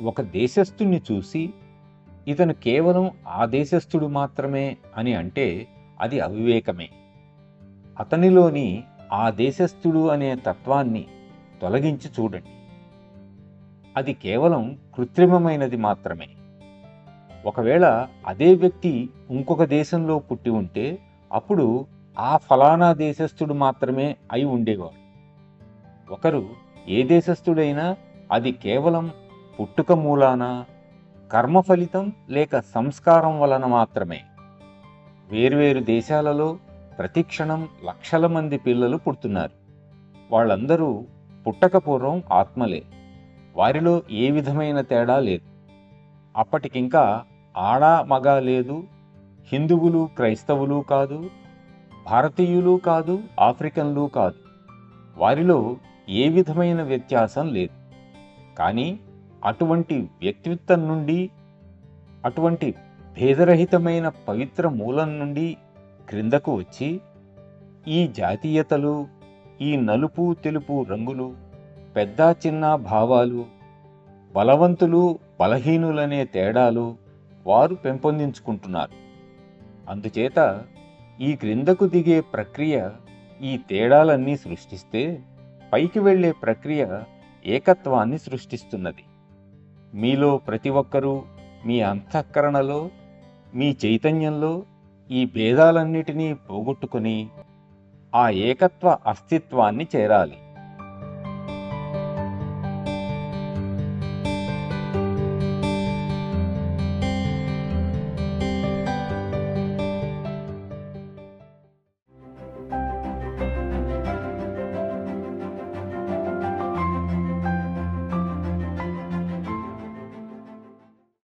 ఒక దేశస్థుణ్ణి చూసి ఇతను కేవలం ఆ దేశస్థుడు మాత్రమే అని అంటే అది అవివేకమే. అతనిలోని ఆ దేశస్థుడు అనే తత్వాన్ని తొలగించి చూడండి. అది కేవలం కృత్రిమమైనది మాత్రమే. ఒకవేళ అదే వ్యక్తి ఇంకొక దేశంలో పుట్టి ఉంటే అప్పుడు ఆ ఫలానా దేశస్థుడు మాత్రమే అయి ఉండేవాడు. ఒకరు ఏ దేశస్థుడైనా అది కేవలం పుట్టుక మూలాన, కర్మ ఫలితం లేక సంస్కారం వలన మాత్రమే. వేర్వేరు దేశాలలో ప్రతిక్షణం లక్షల మంది పిల్లలు పుడుతున్నారు. వాళ్ళందరూ పుట్టక పూర్వం ఆత్మలే. వారిలో ఏ విధమైన తేడా లేదు. అప్పటికింకా ఆడ మగ లేదు, హిందువులు క్రైస్తవులు కాదు, భారతీయులు కాదు, ఆఫ్రికన్లు కాదు. వారిలో ఏ విధమైన వ్యత్యాసం లేదు. కానీ అటువంటి వ్యక్తిత్వం నుండి, అటువంటి భేదరహితమైన పవిత్ర మూలం నుండి క్రిందకు వచ్చి ఈ జాతీయతలు, ఈ నలుపు తెలుపు రంగులు, పెద్ద చిన్న భావాలు, బలవంతులు బలహీనులనే తేడాలు వారు పెంపొందించుకుంటున్నారు. అందుచేత ఈ క్రిందకు దిగే ప్రక్రియ ఈ తేడాలన్నీ సృష్టిస్తే పైకి వెళ్ళే ప్రక్రియ ఏకత్వాన్ని సృష్టిస్తున్నది. మీలో ప్రతి ఒక్కరూ మీ అంతఃకరణలో, మీ చైతన్యంలో ఈ భేదాలన్నిటినీ పోగొట్టుకుని ఆ ఏకత్వ అస్తిత్వాన్ని చేరాలి.